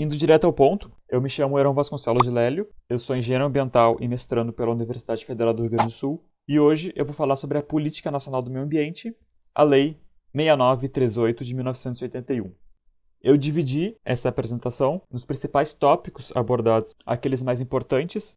Indo direto ao ponto, eu me chamo Heron Vasconcelos de Lélio, eu sou engenheiro ambiental e mestrando pela Universidade Federal do Rio Grande do Sul, e hoje eu vou falar sobre a Política Nacional do Meio Ambiente, a Lei 6938 de 1981. Eu dividi essa apresentação nos principais tópicos abordados, aqueles mais importantes.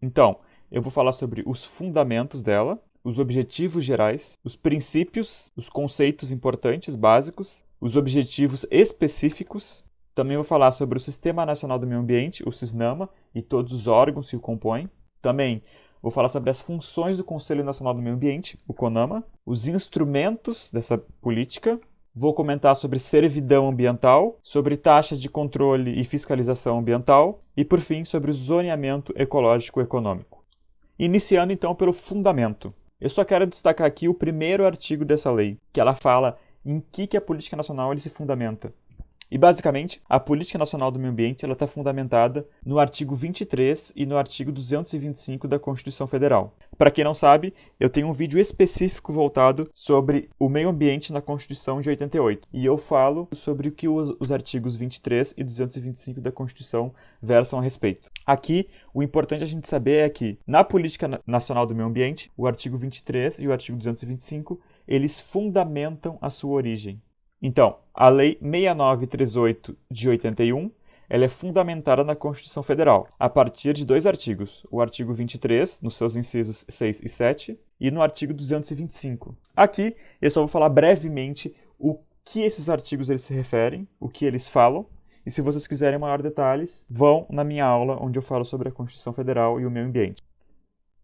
Então, eu vou falar sobre os fundamentos dela, os objetivos gerais, os princípios, os conceitos importantes, básicos, os objetivos específicos. Também vou falar sobre o Sistema Nacional do Meio Ambiente, o SISNAMA, e todos os órgãos que o compõem. Também vou falar sobre as funções do Conselho Nacional do Meio Ambiente, o CONAMA, os instrumentos dessa política. Vou comentar sobre servidão ambiental, sobre taxas de controle e fiscalização ambiental e, por fim, sobre o zoneamento ecológico econômico. Iniciando, então, pelo fundamento. Eu só quero destacar aqui o primeiro artigo dessa lei, que ela fala em que a política nacional ele se fundamenta. E, basicamente, a Política Nacional do Meio Ambiente está fundamentada no artigo 23 e no artigo 225 da Constituição Federal. Para quem não sabe, eu tenho um vídeo específico voltado sobre o meio ambiente na Constituição de 88. E eu falo sobre o que os artigos 23 e 225 da Constituição versam a respeito. Aqui, o importante a gente saber é que, na Política Nacional do Meio Ambiente, o artigo 23 e o artigo 225, eles fundamentam a sua origem. Então, a Lei 6938 de 81, ela é fundamentada na Constituição Federal, a partir de dois artigos, o artigo 23, nos seus incisos 6 e 7, e no artigo 225. Aqui, eu só vou falar brevemente o que esses artigos eles se referem, o que eles falam, e se vocês quiserem maiores detalhes, vão na minha aula onde eu falo sobre a Constituição Federal e o meio ambiente.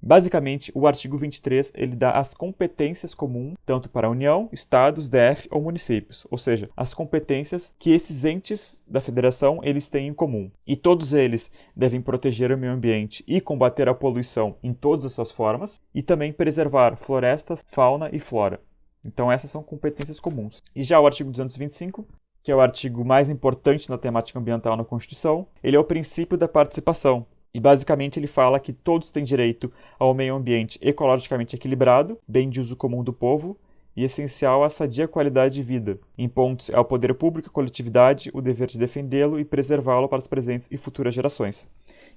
Basicamente, o artigo 23 ele dá as competências comuns tanto para a União, Estados, DF ou municípios, ou seja, as competências que esses entes da federação eles têm em comum. E todos eles devem proteger o meio ambiente e combater a poluição em todas as suas formas e também preservar florestas, fauna e flora. Então essas são competências comuns. E já o artigo 225, que é o artigo mais importante na temática ambiental na Constituição, ele é o princípio da participação. E basicamente ele fala que todos têm direito ao meio ambiente ecologicamente equilibrado, bem de uso comum do povo e essencial à sadia qualidade de vida, impondo-se ao poder público e à coletividade o dever de defendê-lo e preservá-lo para as presentes e futuras gerações.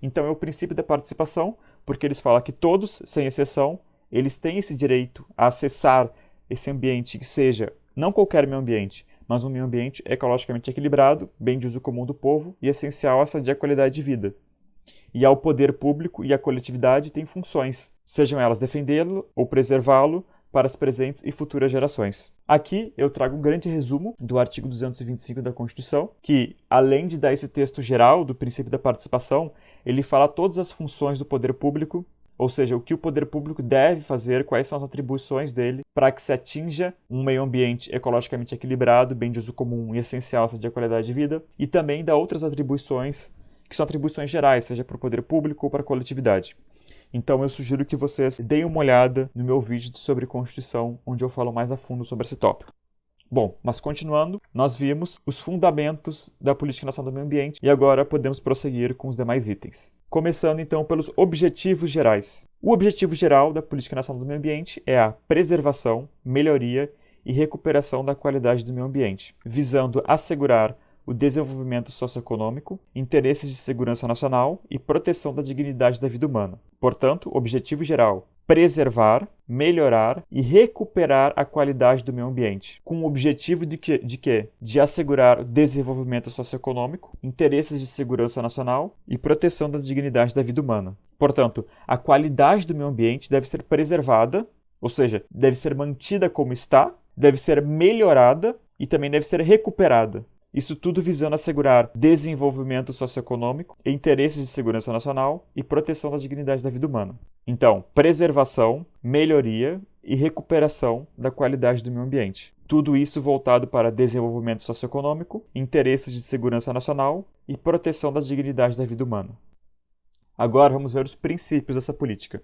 Então é o princípio da participação, porque eles falam que todos, sem exceção, eles têm esse direito a acessar esse ambiente que seja não qualquer meio ambiente, mas um meio ambiente ecologicamente equilibrado, bem de uso comum do povo e essencial à sadia qualidade de vida. E ao poder público e à coletividade têm funções, sejam elas defendê-lo ou preservá-lo para as presentes e futuras gerações. Aqui eu trago um grande resumo do artigo 225 da Constituição, que, além de dar esse texto geral do princípio da participação, ele fala todas as funções do poder público, ou seja, o que o poder público deve fazer, quais são as atribuições dele para que se atinja um meio ambiente ecologicamente equilibrado, bem de uso comum e essencial à sadia qualidade de vida, e também dá outras atribuições que são atribuições gerais, seja para o poder público ou para a coletividade. Então eu sugiro que vocês deem uma olhada no meu vídeo sobre Constituição, onde eu falo mais a fundo sobre esse tópico. Bom, mas continuando, nós vimos os fundamentos da Política Nacional do Meio Ambiente e agora podemos prosseguir com os demais itens. Começando então pelos objetivos gerais. O objetivo geral da Política Nacional do Meio Ambiente é a preservação, melhoria e recuperação da qualidade do meio ambiente, visando assegurar o desenvolvimento socioeconômico, interesses de segurança nacional e proteção da dignidade da vida humana. Portanto, objetivo geral: preservar, melhorar e recuperar a qualidade do meio ambiente, com o objetivo de quê? De assegurar o desenvolvimento socioeconômico, interesses de segurança nacional e proteção da dignidade da vida humana. Portanto, a qualidade do meio ambiente deve ser preservada, ou seja, deve ser mantida como está, deve ser melhorada e também deve ser recuperada. Isso tudo visando assegurar desenvolvimento socioeconômico, interesses de segurança nacional e proteção da dignidade da vida humana. Então, preservação, melhoria e recuperação da qualidade do meio ambiente. Tudo isso voltado para desenvolvimento socioeconômico, interesses de segurança nacional e proteção da dignidade da vida humana. Agora vamos ver os princípios dessa política.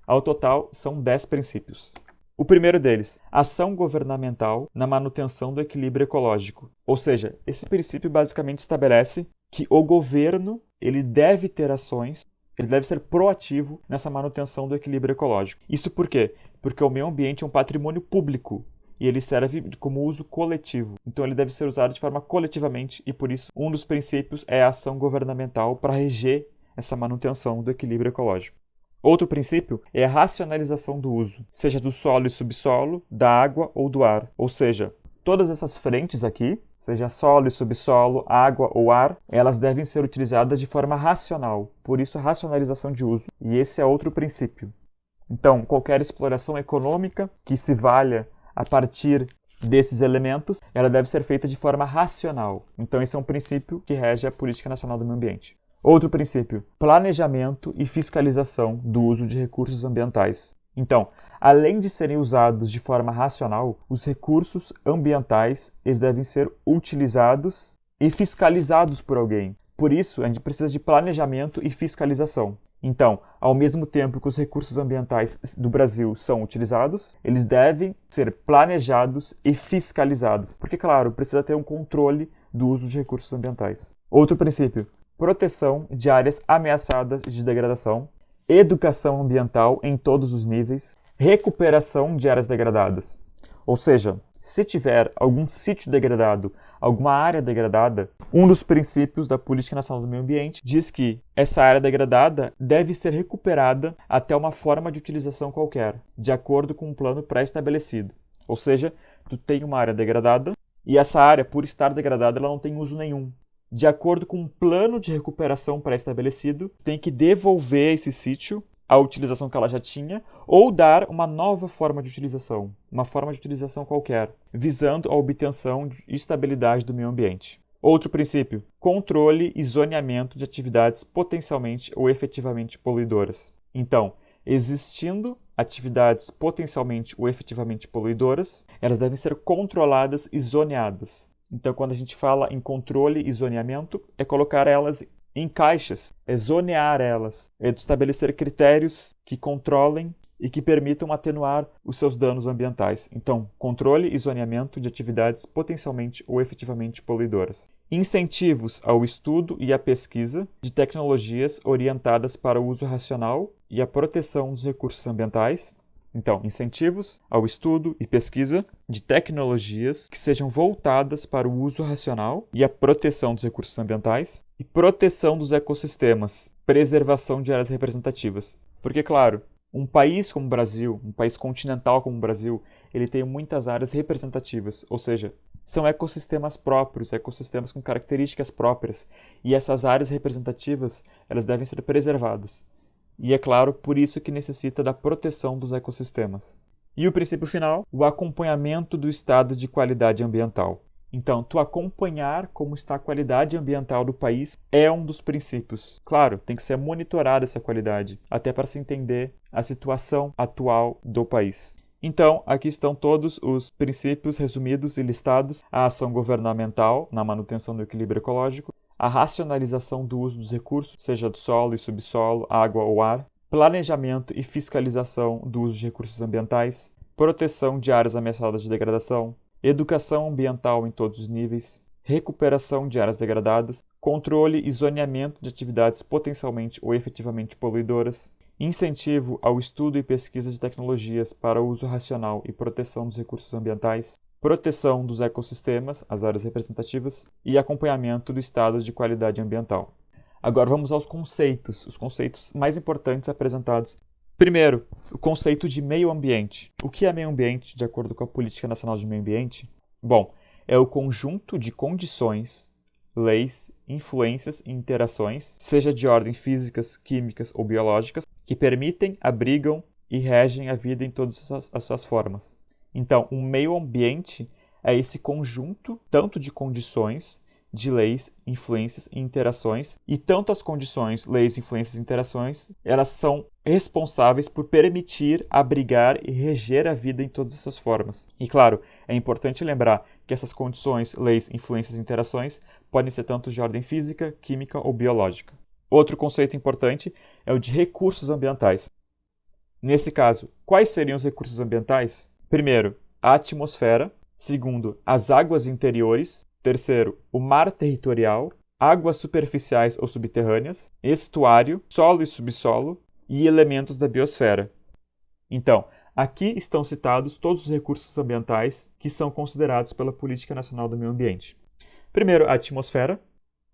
Ao total, são 10 princípios. O primeiro deles, ação governamental na manutenção do equilíbrio ecológico. Ou seja, esse princípio basicamente estabelece que o governo ele deve ter ações, ele deve ser proativo nessa manutenção do equilíbrio ecológico. Isso por quê? Porque o meio ambiente é um patrimônio público e ele serve como uso coletivo. Então ele deve ser usado de forma coletivamente e, por isso, um dos princípios é a ação governamental para reger essa manutenção do equilíbrio ecológico. Outro princípio é a racionalização do uso, seja do solo e subsolo, da água ou do ar. Ou seja, todas essas frentes aqui, seja solo e subsolo, água ou ar, elas devem ser utilizadas de forma racional, por isso a racionalização de uso. E esse é outro princípio. Então, qualquer exploração econômica que se valha a partir desses elementos, ela deve ser feita de forma racional. Então, esse é um princípio que rege a Política Nacional do Meio Ambiente. Outro princípio, planejamento e fiscalização do uso de recursos ambientais. Então, além de serem usados de forma racional, os recursos ambientais eles devem ser utilizados e fiscalizados por alguém. Por isso, a gente precisa de planejamento e fiscalização. Então, ao mesmo tempo que os recursos ambientais do Brasil são utilizados, eles devem ser planejados e fiscalizados. Porque, claro, precisa ter um controle do uso de recursos ambientais. Outro princípio, proteção de áreas ameaçadas de degradação, educação ambiental em todos os níveis, recuperação de áreas degradadas. Ou seja, se tiver algum sítio degradado, alguma área degradada, um dos princípios da Política Nacional do Meio Ambiente diz que essa área degradada deve ser recuperada até uma forma de utilização qualquer, de acordo com um plano pré-estabelecido. Ou seja, tu tem uma área degradada e essa área, por estar degradada, ela não tem uso nenhum. De acordo com um plano de recuperação pré-estabelecido, tem que devolver esse sítio à utilização que ela já tinha ou dar uma nova forma de utilização, uma forma de utilização qualquer, visando a obtenção de estabilidade do meio ambiente. Outro princípio, controle e zoneamento de atividades potencialmente ou efetivamente poluidoras. Então, existindo atividades potencialmente ou efetivamente poluidoras, elas devem ser controladas e zoneadas. Então, quando a gente fala em controle e zoneamento, é colocar elas em caixas, é zonear elas, é estabelecer critérios que controlem e que permitam atenuar os seus danos ambientais. Então, controle e zoneamento de atividades potencialmente ou efetivamente poluidoras. Incentivos ao estudo e à pesquisa de tecnologias orientadas para o uso racional e a proteção dos recursos ambientais. Então, incentivos ao estudo e pesquisa de tecnologias que sejam voltadas para o uso racional e a proteção dos recursos ambientais e proteção dos ecossistemas, preservação de áreas representativas. Porque, claro, um país como o Brasil, um país continental como o Brasil, ele tem muitas áreas representativas, ou seja, são ecossistemas próprios, ecossistemas com características próprias, e essas áreas representativas, elas devem ser preservadas. E é claro, por isso que necessita da proteção dos ecossistemas. E o princípio final, o acompanhamento do estado de qualidade ambiental. Então, tu acompanhar como está a qualidade ambiental do país é um dos princípios. Claro, tem que ser monitorada essa qualidade, até para se entender a situação atual do país. Então, aqui estão todos os princípios resumidos e listados: a ação governamental na manutenção do equilíbrio ecológico, a racionalização do uso dos recursos, seja do solo e subsolo, água ou ar, planejamento e fiscalização do uso de recursos ambientais, proteção de áreas ameaçadas de degradação, educação ambiental em todos os níveis, recuperação de áreas degradadas, controle e zoneamento de atividades potencialmente ou efetivamente poluidoras, incentivo ao estudo e pesquisa de tecnologias para o uso racional e proteção dos recursos ambientais, proteção dos ecossistemas, as áreas representativas, e acompanhamento do estado de qualidade ambiental. Agora vamos aos conceitos, os conceitos mais importantes apresentados. Primeiro, o conceito de meio ambiente. O que é meio ambiente, de acordo com a Política Nacional de Meio Ambiente? Bom, é o conjunto de condições, leis, influências e interações, seja de ordem físicas, químicas ou biológicas, que permitem, abrigam e regem a vida em todas as suas formas. Então, o meio ambiente é esse conjunto tanto de condições, de leis, influências e interações, e tanto as condições, leis, influências e interações, elas são responsáveis por permitir, abrigar e reger a vida em todas essas formas. E claro, é importante lembrar que essas condições, leis, influências e interações podem ser tanto de ordem física, química ou biológica. Outro conceito importante é o de recursos ambientais. Nesse caso, quais seriam os recursos ambientais? Primeiro, a atmosfera. Segundo, as águas interiores. Terceiro, o mar territorial, águas superficiais ou subterrâneas, estuário, solo e subsolo e elementos da biosfera. Então, Aqui estão citados todos os recursos ambientais que são considerados pela Política Nacional do Meio Ambiente. Primeiro, a atmosfera.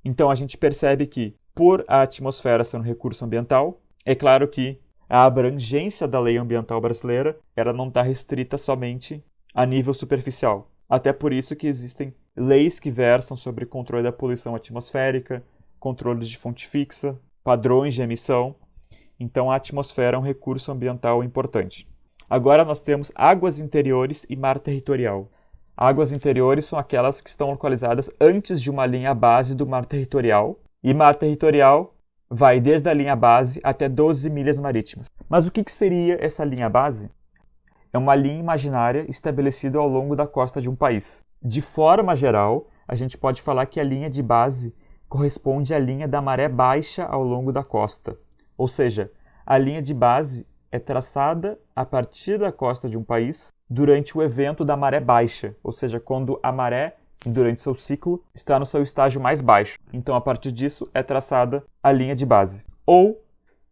Então, a gente percebe que, por a atmosfera ser um recurso ambiental, é claro que a abrangência da lei ambiental brasileira ela não está restrita somente a nível superficial. Até por isso que existem leis que versam sobre controle da poluição atmosférica, controles de fonte fixa, padrões de emissão. Então, a atmosfera é um recurso ambiental importante. Agora nós temos águas interiores e mar territorial. Águas interiores são aquelas que estão localizadas antes de uma linha base do mar territorial, e mar territorial vai desde a linha base até 12 milhas marítimas. Mas o que seria essa linha base? É uma linha imaginária estabelecida ao longo da costa de um país. De forma geral, a gente pode falar que a linha de base corresponde à linha da maré baixa ao longo da costa. Ou seja, a linha de base é traçada a partir da costa de um país durante o evento da maré baixa, ou seja, quando a maré, durante seu ciclo, está no seu estágio mais baixo. Então, a partir disso, é traçada a linha de base. Ou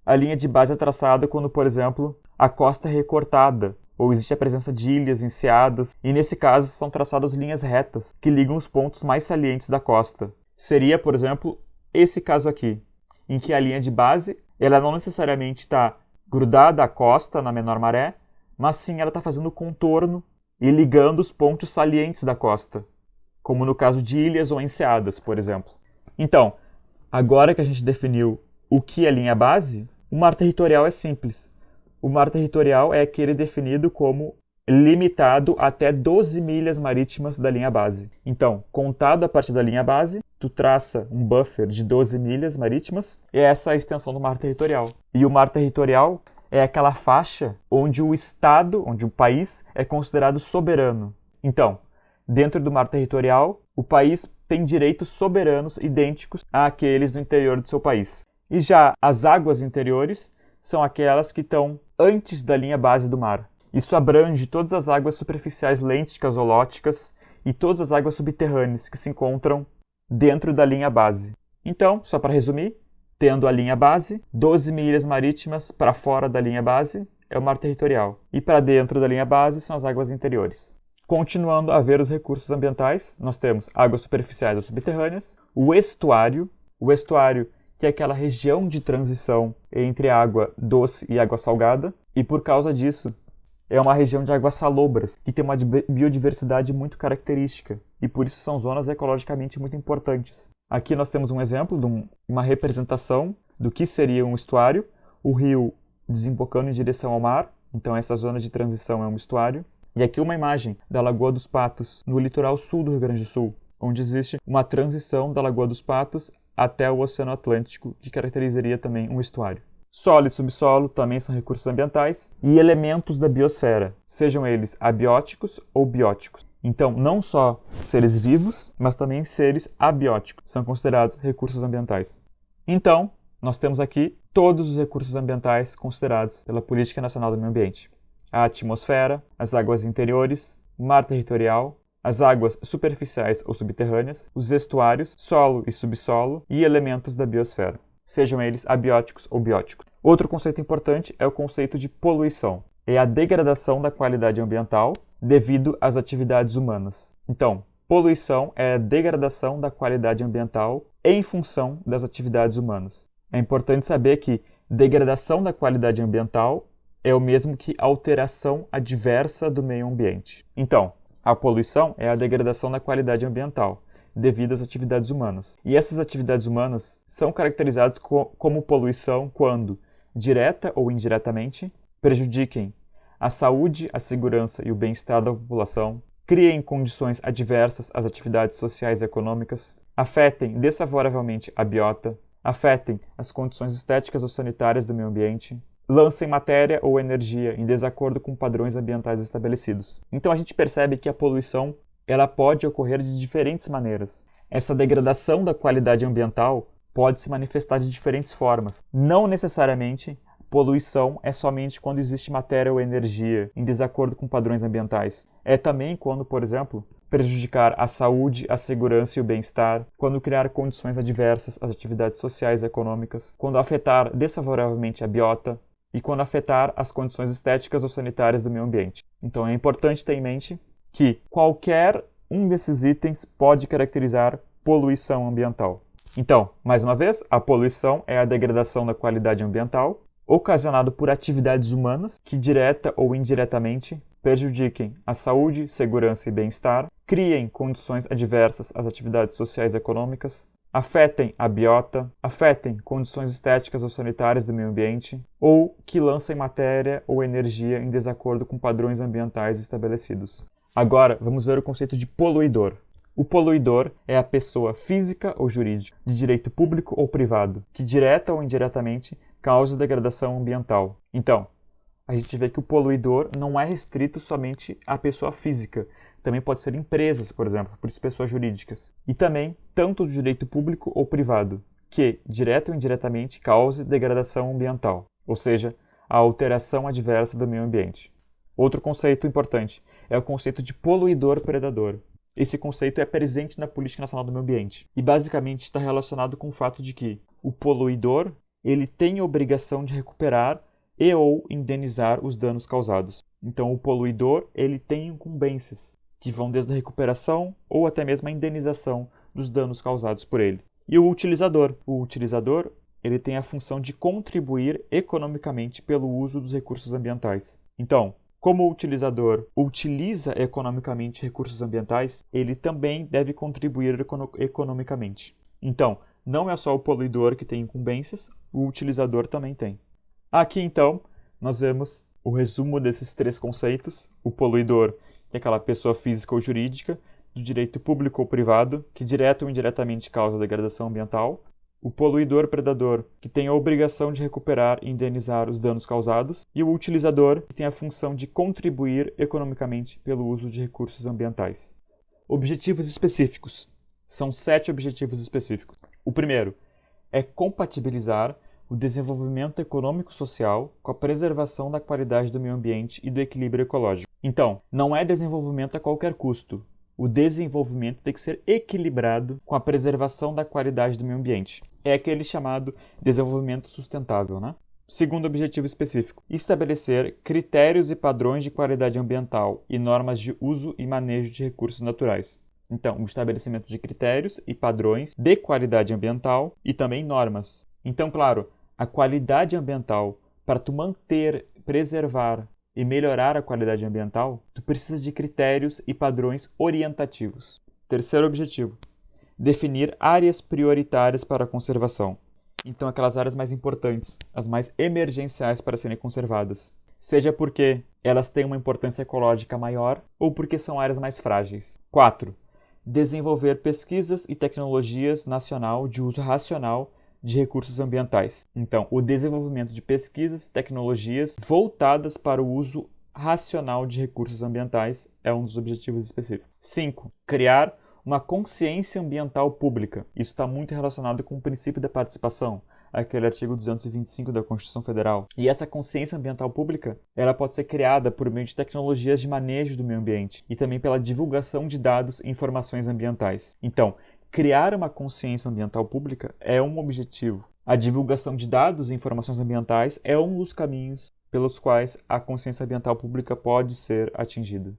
a linha de base é traçada quando, por exemplo, a costa é recortada, ou existe a presença de ilhas enseadas, e nesse caso são traçadas linhas retas que ligam os pontos mais salientes da costa. Seria, por exemplo, esse caso aqui, em que a linha de base ela não necessariamente está grudada à costa na menor maré, mas sim ela está fazendo contorno e ligando os pontos salientes da costa, como no caso de ilhas ou enseadas, por exemplo. Então, agora que a gente definiu o que é linha base, o mar territorial é simples. O mar territorial é aquele definido como limitado até 12 milhas marítimas da linha base. Então, contado a partir da linha base, tu traça um buffer de 12 milhas marítimas, e essa é a extensão do mar territorial. E o mar territorial é aquela faixa onde o estado, onde o país é considerado soberano. Então, dentro do mar territorial, o país tem direitos soberanos idênticos àqueles do interior do seu país. E já as águas interiores são aquelas que estão antes da linha base do mar. Isso abrange todas as águas superficiais lênticas ou lóticas e todas as águas subterrâneas que se encontram dentro da linha base. Então, só para resumir, tendo a linha base, 12 milhas marítimas para fora da linha base é o mar territorial. E para dentro da linha base são as águas interiores. Continuando a ver os recursos ambientais, nós temos águas superficiais ou subterrâneas, o estuário que é aquela região de transição entre água doce e água salgada, e por causa disso, é uma região de águas salobras, que tem uma biodiversidade muito característica, e por isso são zonas ecologicamente muito importantes. Aqui nós temos um exemplo de uma representação do que seria um estuário, o rio desembocando em direção ao mar, então essa zona de transição é um estuário. E aqui uma imagem da Lagoa dos Patos, no litoral sul do Rio Grande do Sul, onde existe uma transição da Lagoa dos Patos até o Oceano Atlântico, que caracterizaria também um estuário. Solo e subsolo também são recursos ambientais e elementos da biosfera, sejam eles abióticos ou bióticos. Então, não só seres vivos, mas também seres abióticos são considerados recursos ambientais. Então, nós temos aqui todos os recursos ambientais considerados pela Política Nacional do Meio Ambiente. A atmosfera, as águas interiores, o mar territorial, as águas superficiais ou subterrâneas, os estuários, solo e subsolo e elementos da biosfera, sejam eles abióticos ou bióticos. Outro conceito importante é o conceito de poluição. É a degradação da qualidade ambiental devido às atividades humanas. Então, poluição é a degradação da qualidade ambiental em função das atividades humanas. É importante saber que degradação da qualidade ambiental é o mesmo que alteração adversa do meio ambiente. Então, a poluição é a degradação da qualidade ambiental devido às atividades humanas. E essas atividades humanas são caracterizadas como poluição quando, direta ou indiretamente, prejudiquem a saúde, a segurança e o bem-estar da população, criem condições adversas às atividades sociais e econômicas, afetem desfavoravelmente a biota, afetem as condições estéticas ou sanitárias do meio ambiente, lancem matéria ou energia em desacordo com padrões ambientais estabelecidos. Então a gente percebe que a poluição ela pode ocorrer de diferentes maneiras. Essa degradação da qualidade ambiental pode se manifestar de diferentes formas. Não necessariamente poluição é somente quando existe matéria ou energia em desacordo com padrões ambientais. É também quando, por exemplo, prejudicar a saúde, a segurança e o bem-estar, quando criar condições adversas às atividades sociais e econômicas, quando afetar desfavoravelmente a biota, e quando afetar as condições estéticas ou sanitárias do meio ambiente. Então é importante ter em mente que qualquer um desses itens pode caracterizar poluição ambiental. Então, mais uma vez, a poluição é a degradação da qualidade ambiental ocasionado por atividades humanas que, direta ou indiretamente, prejudiquem a saúde, segurança e bem-estar, criem condições adversas às atividades sociais e econômicas, afetem a biota, afetem condições estéticas ou sanitárias do meio ambiente, ou que lancem matéria ou energia em desacordo com padrões ambientais estabelecidos. Agora, vamos ver o conceito de poluidor. O poluidor é a pessoa física ou jurídica, de direito público ou privado, que direta ou indiretamente causa degradação ambiental. Então, a gente vê que o poluidor não é restrito somente à pessoa física. Também pode ser empresas, por exemplo, por isso pessoas jurídicas. E também, tanto do direito público ou privado, que, direta ou indiretamente, cause degradação ambiental, ou seja, a alteração adversa do meio ambiente. Outro conceito importante é o conceito de poluidor-predador. Esse conceito é presente na Política Nacional do Meio Ambiente e basicamente está relacionado com o fato de que o poluidor ele tem a obrigação de recuperar e ou indenizar os danos causados. Então o poluidor ele tem incumbências que vão desde a recuperação ou até mesmo a indenização dos danos causados por ele. E o utilizador ele tem a função de contribuir economicamente pelo uso dos recursos ambientais. Então, como o utilizador utiliza economicamente recursos ambientais, ele também deve contribuir economicamente. Então, não é só o poluidor que tem incumbências, o utilizador também tem. Aqui, então, nós vemos o resumo desses três conceitos. O poluidor, que é aquela pessoa física ou jurídica, do direito público ou privado, que direto ou indiretamente causa degradação ambiental. O poluidor-predador, que tem a obrigação de recuperar e indenizar os danos causados. E o utilizador, que tem a função de contribuir economicamente pelo uso de recursos ambientais. Objetivos específicos. São 7 objetivos específicos. O primeiro é compatibilizar o desenvolvimento econômico-social com a preservação da qualidade do meio ambiente e do equilíbrio ecológico. Então, não é desenvolvimento a qualquer custo. O desenvolvimento tem que ser equilibrado com a preservação da qualidade do meio ambiente. É aquele chamado desenvolvimento sustentável, né? Segundo objetivo específico, estabelecer critérios e padrões de qualidade ambiental e normas de uso e manejo de recursos naturais. Então, o estabelecimento de critérios e padrões de qualidade ambiental e também normas. Então, claro, a qualidade ambiental, para tu manter, preservar e melhorar a qualidade ambiental, tu precisas de critérios e padrões orientativos. Terceiro objetivo, definir áreas prioritárias para a conservação. Então, aquelas áreas mais importantes, as mais emergenciais para serem conservadas. Seja porque elas têm uma importância ecológica maior ou porque são áreas mais frágeis. 4. Desenvolver pesquisas e tecnologias nacional de uso racional de recursos ambientais. Então, o desenvolvimento de pesquisas e tecnologias voltadas para o uso racional de recursos ambientais é um dos objetivos específicos. 5. Criar uma consciência ambiental pública. Isso está muito relacionado com o princípio da participação, aquele artigo 225 da Constituição Federal. E essa consciência ambiental pública, ela pode ser criada por meio de tecnologias de manejo do meio ambiente e também pela divulgação de dados e informações ambientais. Então, criar uma consciência ambiental pública é um objetivo. A divulgação de dados e informações ambientais é um dos caminhos pelos quais a consciência ambiental pública pode ser atingida.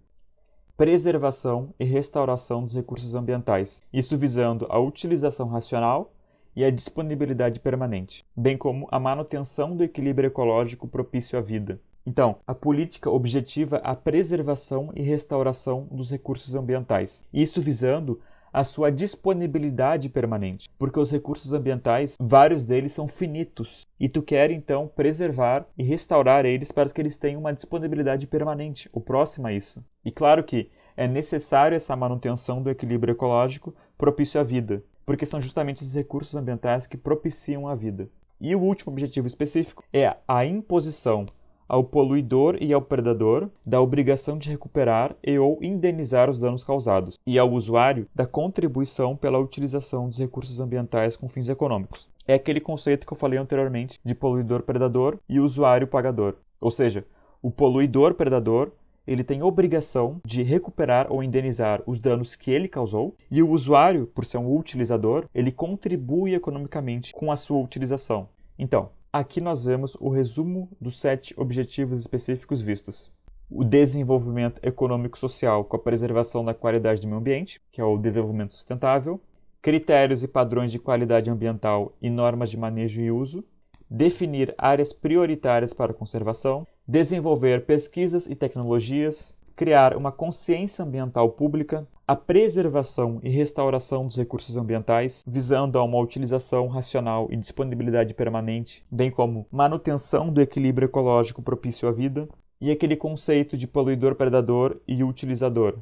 Preservação e restauração dos recursos ambientais, isso visando a utilização racional e a disponibilidade permanente, bem como a manutenção do equilíbrio ecológico propício à vida. Então, a política objetiva a preservação e restauração dos recursos ambientais, isso visando a sua disponibilidade permanente, porque os recursos ambientais, vários deles são finitos, e tu quer então preservar e restaurar eles para que eles tenham uma disponibilidade permanente, o próximo a isso. E claro que é necessário essa manutenção do equilíbrio ecológico propício à vida, porque são justamente esses recursos ambientais que propiciam a vida. E o último objetivo específico é a imposição ao poluidor e ao predador da obrigação de recuperar e ou indenizar os danos causados, e ao usuário da contribuição pela utilização dos recursos ambientais com fins econômicos. É aquele conceito que eu falei anteriormente de poluidor-predador e usuário-pagador. Ou seja, o poluidor-predador ele tem obrigação de recuperar ou indenizar os danos que ele causou, e o usuário, por ser um utilizador, ele contribui economicamente com a sua utilização. Então, Aqui nós vemos o resumo dos 7 objetivos específicos vistos. O desenvolvimento econômico-social com a preservação da qualidade do meio ambiente, que é o desenvolvimento sustentável, critérios e padrões de qualidade ambiental e normas de manejo e uso, definir áreas prioritárias para a conservação, desenvolver pesquisas e tecnologias, criar uma consciência ambiental pública, a preservação e restauração dos recursos ambientais, visando a uma utilização racional e disponibilidade permanente, bem como manutenção do equilíbrio ecológico propício à vida, e aquele conceito de poluidor-predador e utilizador.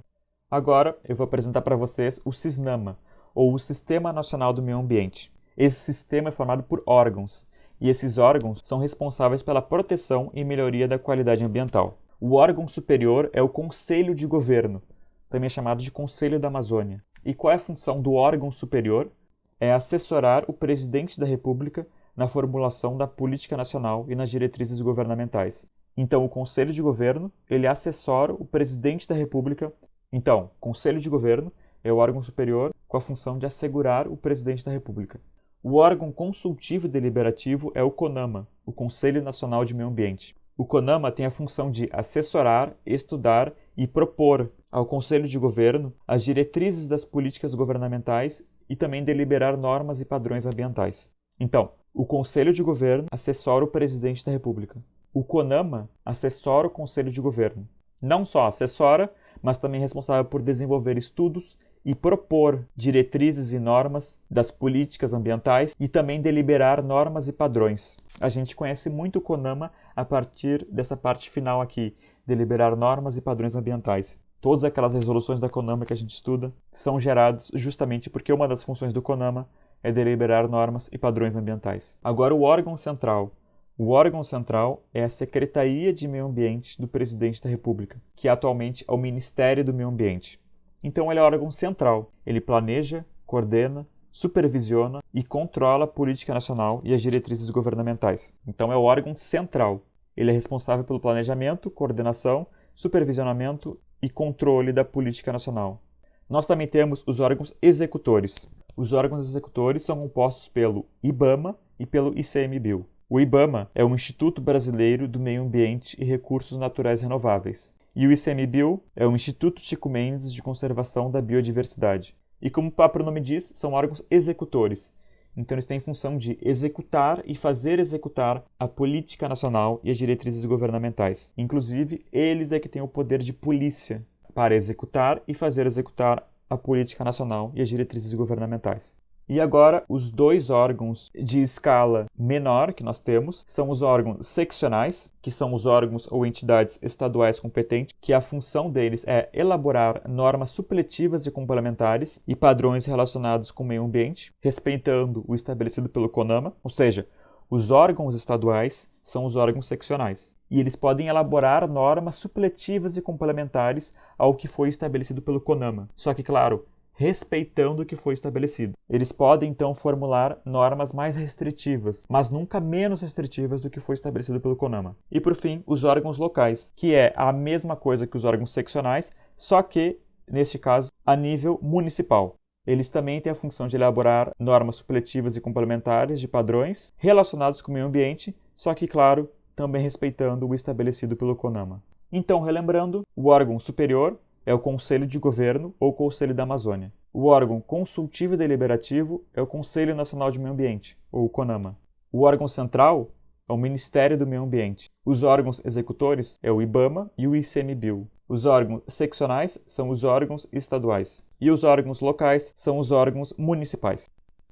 Agora eu vou apresentar para vocês o SISNAMA, ou o Sistema Nacional do Meio Ambiente. Esse sistema é formado por órgãos, e esses órgãos são responsáveis pela proteção e melhoria da qualidade ambiental. O órgão superior é o Conselho de Governo, também chamado de Conselho da Amazônia. E qual é a função do órgão superior? É assessorar o presidente da República na formulação da política nacional e nas diretrizes governamentais. Então, o Conselho de Governo, ele assessora o presidente da República. Então, Conselho de Governo é o órgão superior com a função de assegurar o presidente da República. O órgão consultivo e deliberativo é o CONAMA, o Conselho Nacional de Meio Ambiente. O CONAMA tem a função de assessorar, estudar e propor ao Conselho de Governo as diretrizes das políticas governamentais e também deliberar normas e padrões ambientais. Então, o Conselho de Governo assessora o presidente da República. O CONAMA assessora o Conselho de Governo. Não só assessora, mas também é responsável por desenvolver estudos e propor diretrizes e normas das políticas ambientais e também deliberar normas e padrões. A gente conhece muito o CONAMA a partir dessa parte final aqui, deliberar normas e padrões ambientais. Todas aquelas resoluções da CONAMA que a gente estuda são geradas justamente porque uma das funções do CONAMA é deliberar normas e padrões ambientais. Agora, o órgão central. O órgão central é a Secretaria de Meio Ambiente do Presidente da República, que atualmente é o Ministério do Meio Ambiente. Então, ele é o órgão central. Ele planeja, coordena, supervisiona e controla a política nacional e as diretrizes governamentais. Então, é o órgão central. Ele é responsável pelo planejamento, coordenação, supervisionamento e controle da política nacional. Nós também temos os órgãos executores. Os órgãos executores são compostos pelo IBAMA e pelo ICMBio. O IBAMA é o Instituto Brasileiro do Meio Ambiente e Recursos Naturais Renováveis. E o ICMBio é o Instituto Chico Mendes de Conservação da Biodiversidade. E como o próprio nome diz, são órgãos executores. Então eles têm função de executar e fazer executar a política nacional e as diretrizes governamentais. Inclusive, eles é que têm o poder de polícia para executar e fazer executar a política nacional e as diretrizes governamentais. E agora, os 2 órgãos de escala menor que nós temos são os órgãos seccionais, que são os órgãos ou entidades estaduais competentes, que a função deles é elaborar normas supletivas e complementares e padrões relacionados com o meio ambiente, respeitando o estabelecido pelo CONAMA, ou seja, os órgãos estaduais são os órgãos seccionais. E eles podem elaborar normas supletivas e complementares ao que foi estabelecido pelo CONAMA. Só que, claro, respeitando o que foi estabelecido. Eles podem, então, formular normas mais restritivas, mas nunca menos restritivas do que foi estabelecido pelo CONAMA. E, por fim, os órgãos locais, que é a mesma coisa que os órgãos seccionais, só que, neste caso, a nível municipal. Eles também têm a função de elaborar normas supletivas e complementares de padrões relacionados com o meio ambiente, só que, claro, também respeitando o estabelecido pelo CONAMA. Então, relembrando, o órgão superior é o Conselho de Governo ou Conselho da Amazônia. O órgão consultivo e deliberativo é o Conselho Nacional de Meio Ambiente, ou CONAMA. O órgão central é o Ministério do Meio Ambiente. Os órgãos executores é o IBAMA e o ICMBio. Os órgãos seccionais são os órgãos estaduais. E os órgãos locais são os órgãos municipais.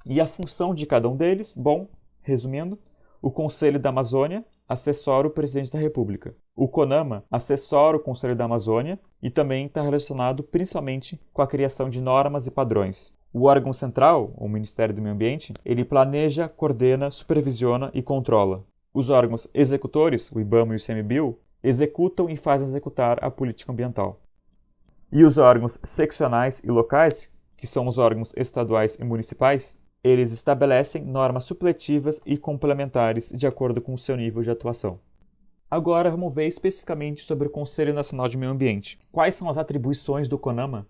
E a função de cada um deles, bom, resumindo, o Conselho da Amazônia assessora o Presidente da República. O CONAMA assessora o Conselho da Amazônia e também está relacionado principalmente com a criação de normas e padrões. O órgão central, o Ministério do Meio Ambiente, ele planeja, coordena, supervisiona e controla. Os órgãos executores, o IBAMA e o ICMBio, executam e fazem executar a política ambiental. E os órgãos seccionais e locais, que são os órgãos estaduais e municipais, eles estabelecem normas supletivas e complementares de acordo com o seu nível de atuação. Agora vamos ver especificamente sobre o Conselho Nacional de Meio Ambiente. Quais são as atribuições do CONAMA?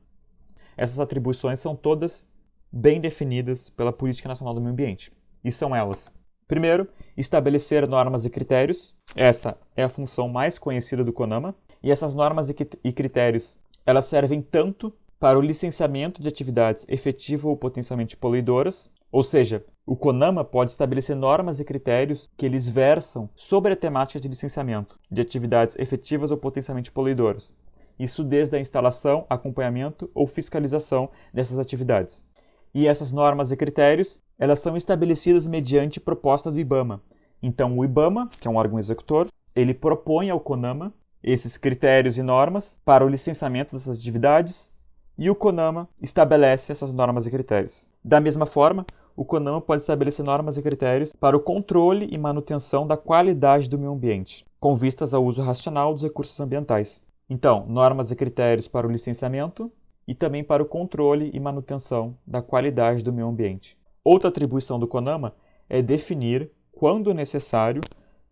Essas atribuições são todas bem definidas pela Política Nacional do Meio Ambiente. E são elas: Primeiro, estabelecer normas e critérios. Essa é a função mais conhecida do CONAMA. E essas normas e critérios, elas servem tanto para o licenciamento de atividades efetivas ou potencialmente poluidoras, ou seja, o CONAMA pode estabelecer normas e critérios que eles versam sobre a temática de licenciamento de atividades efetivas ou potencialmente poluidoras. Isso desde a instalação, acompanhamento ou fiscalização dessas atividades. E essas normas e critérios, elas são estabelecidas mediante proposta do IBAMA. Então, o IBAMA, que é um órgão executor, ele propõe ao CONAMA esses critérios e normas para o licenciamento dessas atividades e o CONAMA estabelece essas normas e critérios. Da mesma forma, o CONAMA pode estabelecer normas e critérios para o controle e manutenção da qualidade do meio ambiente, com vistas ao uso racional dos recursos ambientais. Então, normas e critérios para o licenciamento e também para o controle e manutenção da qualidade do meio ambiente. Outra atribuição do CONAMA é definir, quando necessário,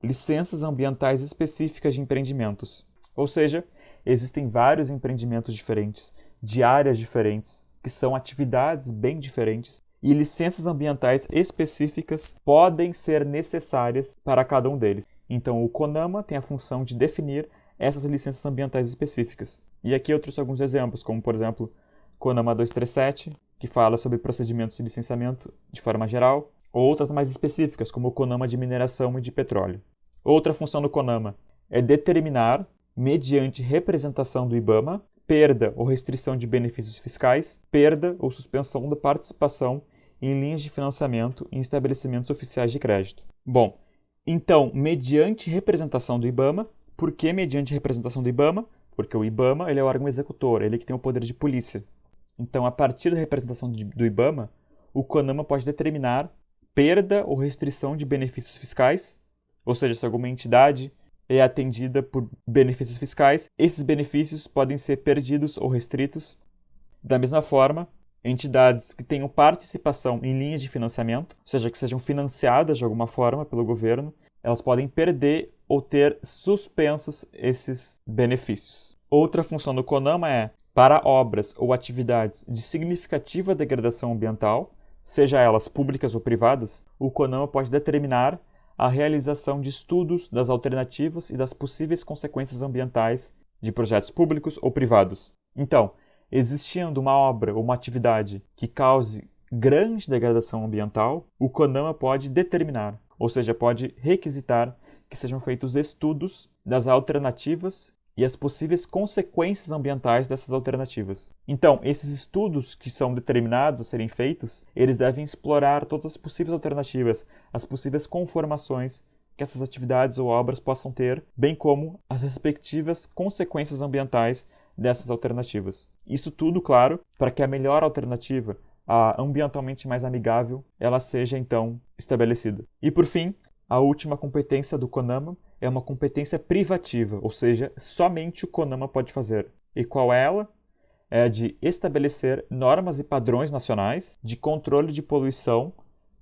licenças ambientais específicas de empreendimentos. Ou seja, existem vários empreendimentos diferentes, de áreas diferentes, que são atividades bem diferentes, e licenças ambientais específicas podem ser necessárias para cada um deles. Então, o CONAMA tem a função de definir essas licenças ambientais específicas. E aqui eu trouxe alguns exemplos, como, por exemplo, CONAMA 237, que fala sobre procedimentos de licenciamento de forma geral, ou outras mais específicas, como o CONAMA de mineração e de petróleo. Outra função do CONAMA é determinar, mediante representação do IBAMA, perda ou restrição de benefícios fiscais, perda ou suspensão da participação em linhas de financiamento em estabelecimentos oficiais de crédito. Bom, então, mediante representação do IBAMA, por que mediante representação do IBAMA? Porque o IBAMA ele é o órgão executor, ele que tem o poder de polícia. Então, a partir da representação do IBAMA, o CONAMA pode determinar perda ou restrição de benefícios fiscais, ou seja, se alguma entidade é atendida por benefícios fiscais, esses benefícios podem ser perdidos ou restritos. Da mesma forma, entidades que tenham participação em linhas de financiamento, ou seja, que sejam financiadas de alguma forma pelo governo, elas podem perder ou ter suspensos esses benefícios. Outra função do CONAMA é, para obras ou atividades de significativa degradação ambiental, seja elas públicas ou privadas, o CONAMA pode determinar a realização de estudos das alternativas e das possíveis consequências ambientais de projetos públicos ou privados. Então, existindo uma obra ou uma atividade que cause grande degradação ambiental, o CONAMA pode determinar, ou seja, pode requisitar que sejam feitos estudos das alternativas e as possíveis consequências ambientais dessas alternativas. Então, esses estudos que são determinados a serem feitos, eles devem explorar todas as possíveis alternativas, as possíveis conformações que essas atividades ou obras possam ter, bem como as respectivas consequências ambientais dessas alternativas. Isso tudo, claro, para que a melhor alternativa, a ambientalmente mais amigável, ela seja, então, estabelecida. E, por fim, a última competência do CONAMA é uma competência privativa, ou seja, somente o CONAMA pode fazer. E qual é ela? É a de estabelecer normas e padrões nacionais de controle de poluição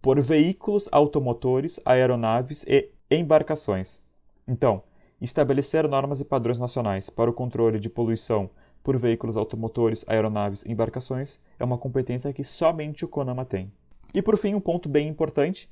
por veículos automotores, aeronaves e embarcações. Então, estabelecer normas e padrões nacionais para o controle de poluição por veículos automotores, aeronaves e embarcações é uma competência que somente o CONAMA tem. E, por fim, um ponto bem importante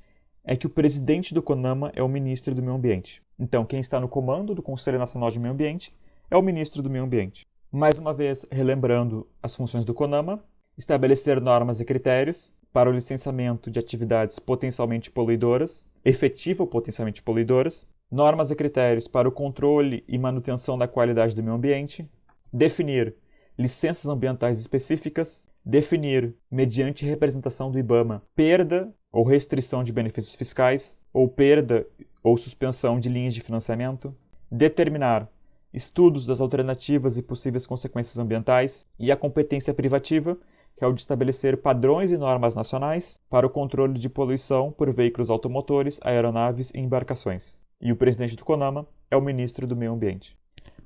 é que o presidente do CONAMA é o ministro do Meio Ambiente. Então, quem está no comando do Conselho Nacional de Meio Ambiente é o ministro do Meio Ambiente. Mais uma vez, relembrando as funções do CONAMA, estabelecer normas e critérios para o licenciamento de atividades potencialmente poluidoras, efetiva ou potencialmente poluidoras, normas e critérios para o controle e manutenção da qualidade do meio ambiente, definir licenças ambientais específicas, definir, mediante representação do IBAMA, perda ou restrição de benefícios fiscais, ou perda ou suspensão de linhas de financiamento, determinar estudos das alternativas e possíveis consequências ambientais, e a competência privativa, que é o de estabelecer padrões e normas nacionais para o controle de poluição por veículos automotores, aeronaves e embarcações. E o presidente do CONAMA é o ministro do Meio Ambiente.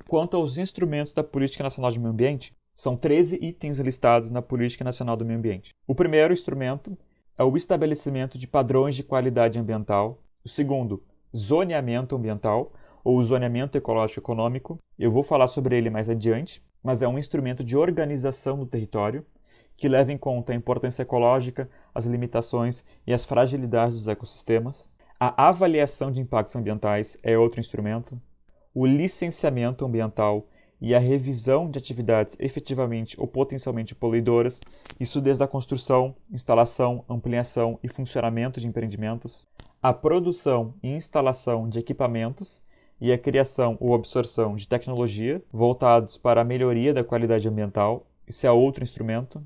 Quanto aos instrumentos da Política Nacional de Meio Ambiente, são 13 itens listados na Política Nacional do Meio Ambiente. O primeiro instrumento é o estabelecimento de padrões de qualidade ambiental. O segundo, zoneamento ambiental, ou zoneamento ecológico-econômico. Eu vou falar sobre ele mais adiante, mas é um instrumento de organização do território que leva em conta a importância ecológica, as limitações e as fragilidades dos ecossistemas. A avaliação de impactos ambientais é outro instrumento. O licenciamento ambiental e a revisão de atividades efetivamente ou potencialmente poluidoras, isso desde a construção, instalação, ampliação e funcionamento de empreendimentos, a produção e instalação de equipamentos e a criação ou absorção de tecnologia voltados para a melhoria da qualidade ambiental, isso é outro instrumento,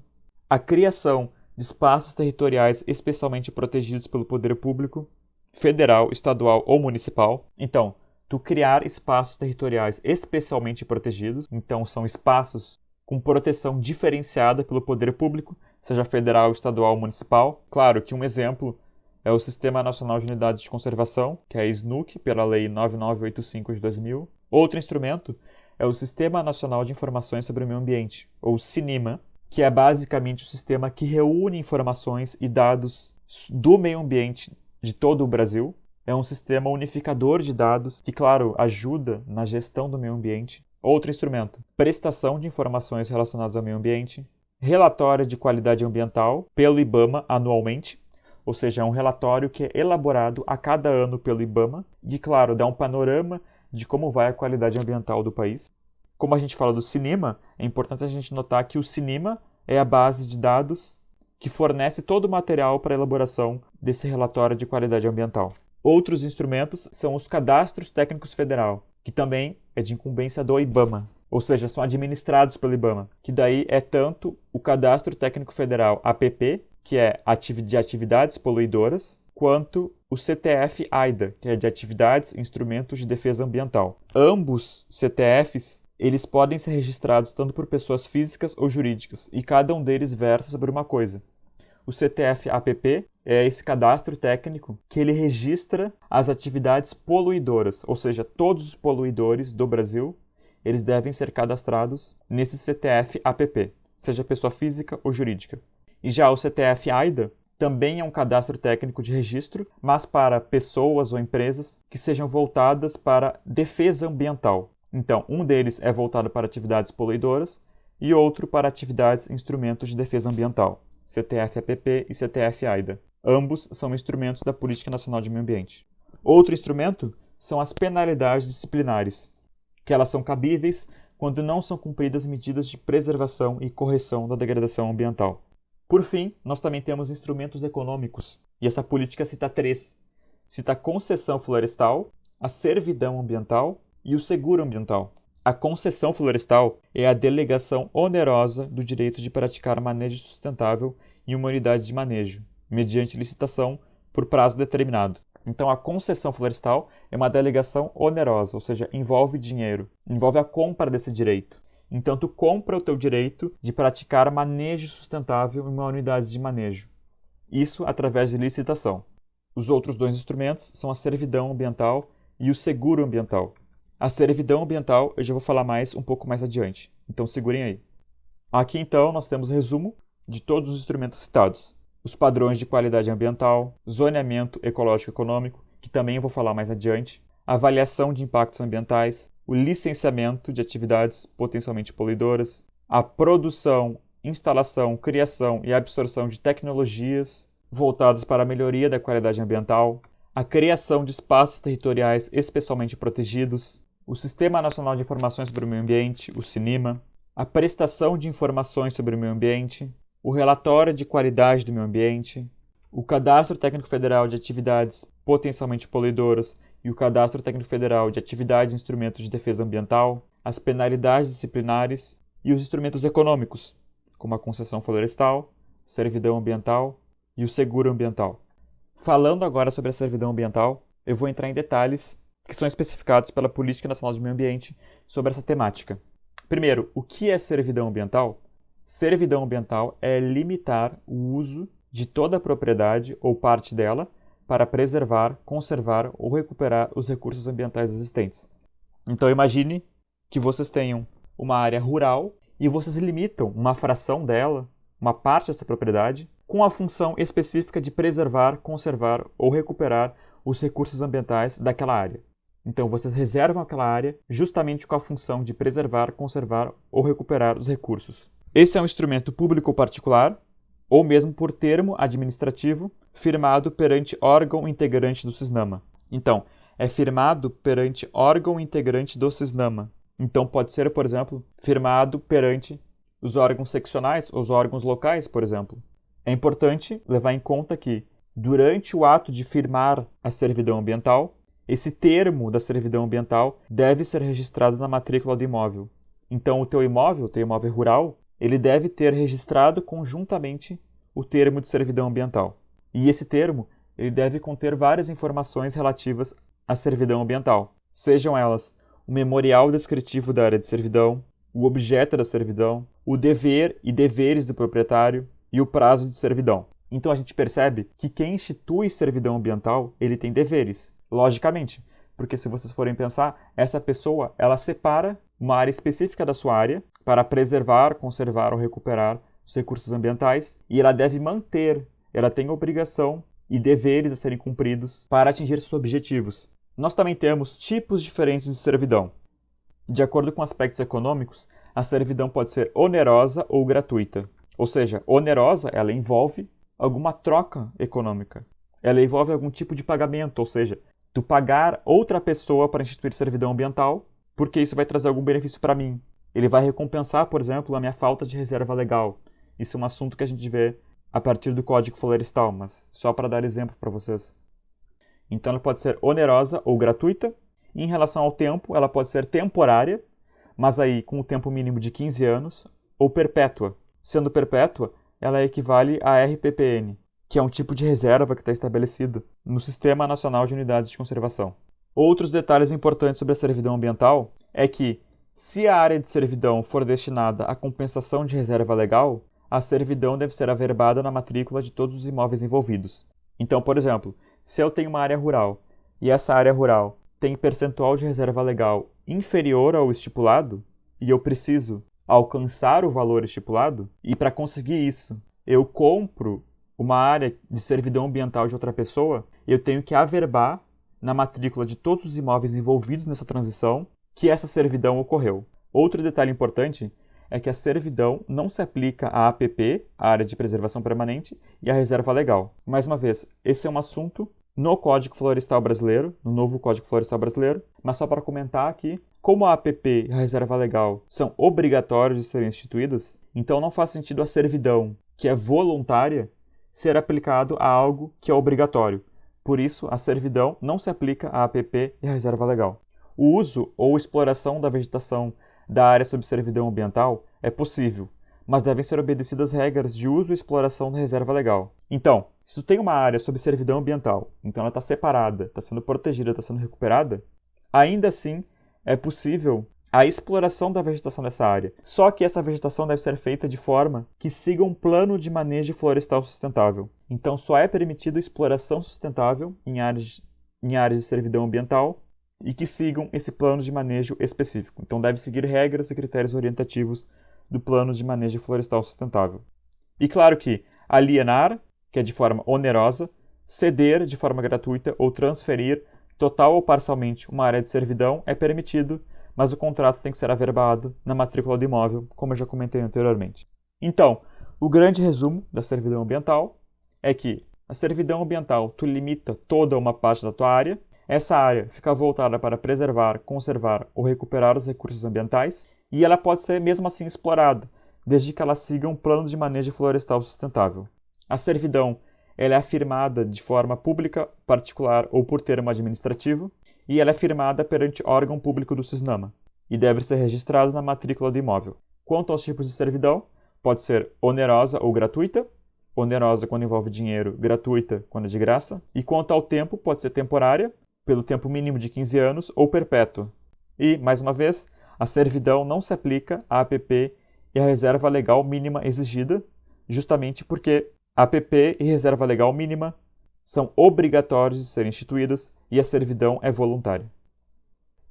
a criação de espaços territoriais especialmente protegidos pelo poder público, federal, estadual ou municipal. Então, tu criar espaços territoriais especialmente protegidos, então são espaços com proteção diferenciada pelo poder público, seja federal, estadual ou municipal. Claro que um exemplo é o Sistema Nacional de Unidades de Conservação, que é a SNUC, pela Lei 9985 de 2000. Outro instrumento é o Sistema Nacional de Informações sobre o Meio Ambiente, ou SINIMA, que é basicamente o sistema que reúne informações e dados do meio ambiente de todo o Brasil. É um sistema unificador de dados que, claro, ajuda na gestão do meio ambiente. Outro instrumento, prestação de informações relacionadas ao meio ambiente, relatório de qualidade ambiental pelo IBAMA anualmente, ou seja, é um relatório que é elaborado a cada ano pelo IBAMA e, claro, dá um panorama de como vai a qualidade ambiental do país. Como a gente fala do CINIMA, é importante a gente notar que o CINIMA é a base de dados que fornece todo o material para a elaboração desse relatório de qualidade ambiental. Outros instrumentos são os cadastros técnicos federal, que também é de incumbência do IBAMA, ou seja, são administrados pelo IBAMA, que daí é tanto o Cadastro Técnico Federal APP, que é de atividades poluidoras, quanto o CTF-AIDA, que é de atividades e instrumentos de defesa ambiental. Ambos CTFs, eles podem ser registrados tanto por pessoas físicas ou jurídicas, e cada um deles versa sobre uma coisa. O CTF-APP é esse cadastro técnico que ele registra as atividades poluidoras, ou seja, todos os poluidores do Brasil, eles devem ser cadastrados nesse CTF-APP, seja pessoa física ou jurídica. E já o CTF-AIDA também é um cadastro técnico de registro, mas para pessoas ou empresas que sejam voltadas para defesa ambiental. Então, um deles é voltado para atividades poluidoras e outro para atividades e instrumentos de defesa ambiental. CTF-APP e CTF-AIDA. Ambos são instrumentos da Política Nacional de Meio Ambiente. Outro instrumento são as penalidades disciplinares, que elas são cabíveis quando não são cumpridas medidas de preservação e correção da degradação ambiental. Por fim, nós também temos instrumentos econômicos, e essa política cita 3. Cita a concessão florestal, a servidão ambiental e o seguro ambiental. A concessão florestal é a delegação onerosa do direito de praticar manejo sustentável em uma unidade de manejo, mediante licitação por prazo determinado. Então, a concessão florestal é uma delegação onerosa, ou seja, envolve dinheiro, envolve a compra desse direito. Então, tu compra o teu direito de praticar manejo sustentável em uma unidade de manejo. Isso através de licitação. Os outros dois instrumentos são a servidão ambiental e o seguro ambiental. A servidão ambiental eu já vou falar um pouco mais adiante, então segurem aí. Aqui então nós temos resumo de todos os instrumentos citados. Os padrões de qualidade ambiental, zoneamento ecológico econômico, que também eu vou falar mais adiante, avaliação de impactos ambientais, o licenciamento de atividades potencialmente poluidoras, a produção, instalação, criação e absorção de tecnologias voltadas para a melhoria da qualidade ambiental, a criação de espaços territoriais especialmente protegidos, o Sistema Nacional de Informações sobre o Meio Ambiente, o SINIMA, a prestação de informações sobre o meio ambiente, o relatório de qualidade do meio ambiente, o Cadastro Técnico Federal de Atividades Potencialmente Poluidoras e o Cadastro Técnico Federal de Atividades e Instrumentos de Defesa Ambiental, as penalidades disciplinares e os instrumentos econômicos, como a concessão florestal, servidão ambiental e o seguro ambiental. Falando agora sobre a servidão ambiental, eu vou entrar em detalhes que são especificados pela Política Nacional de Meio Ambiente sobre essa temática. Primeiro, o que é servidão ambiental? Servidão ambiental é limitar o uso de toda a propriedade ou parte dela para preservar, conservar ou recuperar os recursos ambientais existentes. Então imagine que vocês tenham uma área rural e vocês limitam uma fração dela, uma parte dessa propriedade, com a função específica de preservar, conservar ou recuperar os recursos ambientais daquela área. Então, vocês reservam aquela área justamente com a função de preservar, conservar ou recuperar os recursos. Esse é um instrumento público ou particular, ou mesmo por termo administrativo firmado perante órgão integrante do CISNAMA. Então, é firmado perante órgão integrante do CISNAMA. Então, pode ser, por exemplo, firmado perante os órgãos seccionais, os órgãos locais, por exemplo. É importante levar em conta que, durante o ato de firmar a servidão ambiental, esse termo da servidão ambiental deve ser registrado na matrícula do imóvel. Então, o teu imóvel rural, ele deve ter registrado conjuntamente o termo de servidão ambiental. E esse termo, ele deve conter várias informações relativas à servidão ambiental, sejam elas o memorial descritivo da área de servidão, o objeto da servidão, o dever e deveres do proprietário e o prazo de servidão. Então a gente percebe que quem institui servidão ambiental, ele tem deveres, logicamente, porque se vocês forem pensar, essa pessoa, ela separa uma área específica da sua área para preservar, conservar ou recuperar os recursos ambientais e ela deve manter, ela tem obrigação e deveres a serem cumpridos para atingir seus objetivos. Nós também temos tipos diferentes de servidão. De acordo com aspectos econômicos, a servidão pode ser onerosa ou gratuita. Ou seja, onerosa, ela envolve alguma troca econômica. Ela envolve algum tipo de pagamento, ou seja, tu pagar outra pessoa para instituir servidão ambiental, porque isso vai trazer algum benefício para mim. Ele vai recompensar, por exemplo, a minha falta de reserva legal. Isso é um assunto que a gente vê a partir do Código Florestal, mas só para dar exemplo para vocês. Então ela pode ser onerosa ou gratuita. E em relação ao tempo, ela pode ser temporária, mas aí com o tempo mínimo de 15 anos, ou perpétua. Sendo perpétua, ela equivale à RPPN, que é um tipo de reserva que está estabelecido no Sistema Nacional de Unidades de Conservação. Outros detalhes importantes sobre a servidão ambiental é que, se a área de servidão for destinada à compensação de reserva legal, a servidão deve ser averbada na matrícula de todos os imóveis envolvidos. Então, por exemplo, se eu tenho uma área rural e essa área rural tem percentual de reserva legal inferior ao estipulado e eu preciso alcançar o valor estipulado, e para conseguir isso eu compro uma área de servidão ambiental de outra pessoa, eu tenho que averbar na matrícula de todos os imóveis envolvidos nessa transição que essa servidão ocorreu. Outro detalhe importante é que a servidão não se aplica à APP, a área de preservação permanente, e à reserva legal. Mais uma vez, esse é um assunto no Código Florestal Brasileiro, no novo Código Florestal Brasileiro, mas só para comentar aqui, como a APP e a reserva legal são obrigatórios de serem instituídas, então não faz sentido a servidão, que é voluntária, ser aplicado a algo que é obrigatório. Por isso, a servidão não se aplica à APP e à reserva legal. O uso ou exploração da vegetação da área sob servidão ambiental é possível, mas devem ser obedecidas regras de uso e exploração da reserva legal. Então, se tu tem uma área sob servidão ambiental, então ela está separada, está sendo protegida, está sendo recuperada, ainda assim é possível a exploração da vegetação dessa área. Só que essa vegetação deve ser feita de forma que siga um plano de manejo florestal sustentável. Então, só é permitida exploração sustentável em áreas de servidão ambiental e que sigam esse plano de manejo específico. Então, deve seguir regras e critérios orientativos do plano de manejo florestal sustentável. E claro que alienar, que é de forma onerosa, ceder de forma gratuita ou transferir total ou parcialmente uma área de servidão é permitido, mas o contrato tem que ser averbado na matrícula do imóvel, como eu já comentei anteriormente. Então, o grande resumo da servidão ambiental é que a servidão ambiental tu limita toda uma parte da tua área, essa área fica voltada para preservar, conservar ou recuperar os recursos ambientais e ela pode ser mesmo assim explorada, desde que ela siga um plano de manejo florestal sustentável. A servidão ela é afirmada de forma pública, particular ou por termo administrativo, e ela é firmada perante órgão público do CISNAMA, e deve ser registrado na matrícula do imóvel. Quanto aos tipos de servidão, pode ser onerosa ou gratuita, onerosa quando envolve dinheiro, gratuita quando é de graça, e quanto ao tempo, pode ser temporária, pelo tempo mínimo de 15 anos, ou perpétua. E, mais uma vez, a servidão não se aplica à APP e à reserva legal mínima exigida, justamente porque a APP e reserva legal mínima são obrigatórios de serem instituídas e a servidão é voluntária.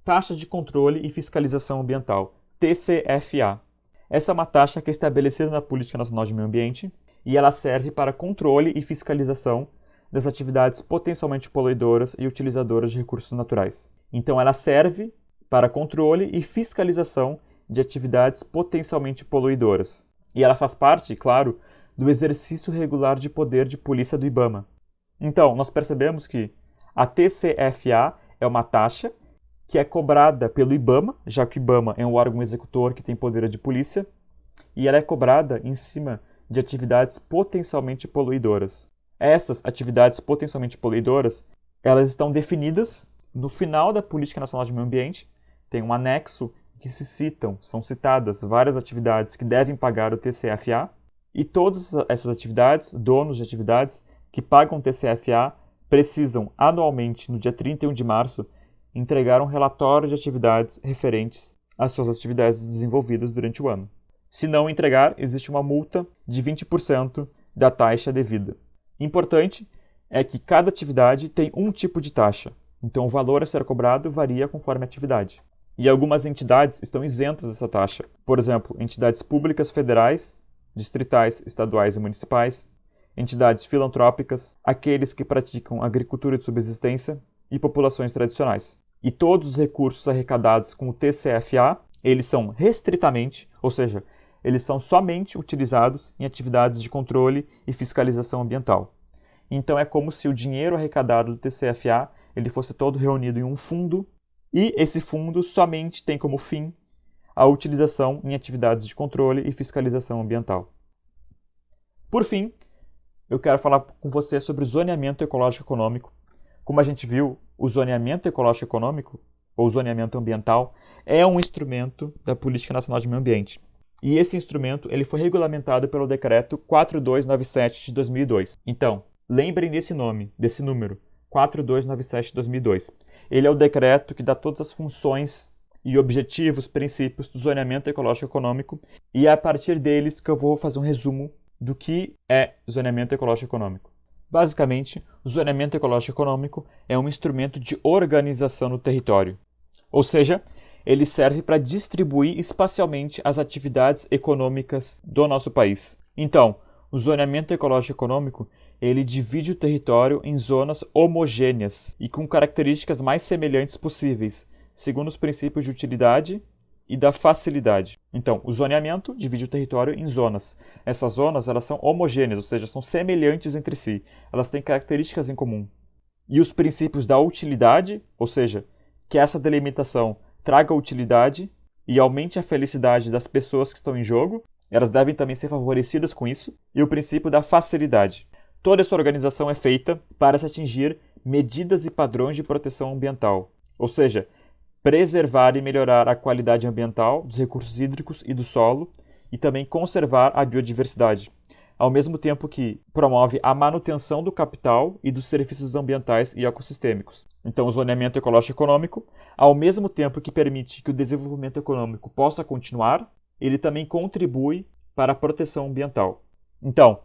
Taxa de Controle e Fiscalização Ambiental, TCFA. Essa é uma taxa que é estabelecida na Política Nacional de Meio Ambiente e ela serve para controle e fiscalização das atividades potencialmente poluidoras e utilizadoras de recursos naturais. Então, ela serve para controle e fiscalização de atividades potencialmente poluidoras. E ela faz parte, claro, do exercício regular de poder de polícia do IBAMA. Então, nós percebemos que a TCFA é uma taxa que é cobrada pelo IBAMA, já que o IBAMA é um órgão executor que tem poder de polícia, e ela é cobrada em cima de atividades potencialmente poluidoras. Essas atividades potencialmente poluidoras, elas estão definidas no final da Política Nacional de Meio Ambiente, tem um anexo que são citadas várias atividades que devem pagar o TCFA, e todas essas atividades, donos de atividades que pagam o TCFA, precisam anualmente, no dia 31 de março, entregar um relatório de atividades referentes às suas atividades desenvolvidas durante o ano. Se não entregar, existe uma multa de 20% da taxa devida. Importante é que cada atividade tem um tipo de taxa, então o valor a ser cobrado varia conforme a atividade. E algumas entidades estão isentas dessa taxa. Por exemplo, entidades públicas federais, distritais, estaduais e municipais, entidades filantrópicas, aqueles que praticam agricultura de subsistência e populações tradicionais. E todos os recursos arrecadados com o TCFA, eles são restritamente, ou seja, eles são somente utilizados em atividades de controle e fiscalização ambiental. Então é como se o dinheiro arrecadado do TCFA ele fosse todo reunido em um fundo, e esse fundo somente tem como fim a utilização em atividades de controle e fiscalização ambiental. Por fim, eu quero falar com você sobre o zoneamento ecológico econômico. Como a gente viu, o zoneamento ecológico econômico, ou zoneamento ambiental, é um instrumento da Política Nacional de Meio Ambiente. E esse instrumento ele foi regulamentado pelo Decreto 4297 de 2002. Então, lembrem desse número, 4297 de 2002. Ele é o decreto que dá todas as funções e objetivos, princípios do zoneamento ecológico econômico, e é a partir deles que eu vou fazer um resumo do que é zoneamento ecológico econômico. Basicamente, o zoneamento ecológico econômico é um instrumento de organização no território, ou seja, ele serve para distribuir espacialmente as atividades econômicas do nosso país. Então, o zoneamento ecológico econômico ele divide o território em zonas homogêneas e com características mais semelhantes possíveis, segundo os princípios de utilidade e da facilidade. Então, o zoneamento divide o território em zonas. Essas zonas elas são homogêneas, ou seja, são semelhantes entre si. Elas têm características em comum. E os princípios da utilidade, ou seja, que essa delimitação traga utilidade e aumente a felicidade das pessoas que estão em jogo, elas devem também ser favorecidas com isso. E o princípio da facilidade. Toda essa organização é feita para se atingir medidas e padrões de proteção ambiental, ou seja, preservar e melhorar a qualidade ambiental dos recursos hídricos e do solo e também conservar a biodiversidade, ao mesmo tempo que promove a manutenção do capital e dos serviços ambientais e ecossistêmicos. Então, o zoneamento ecológico econômico, ao mesmo tempo que permite que o desenvolvimento econômico possa continuar, ele também contribui para a proteção ambiental. Então,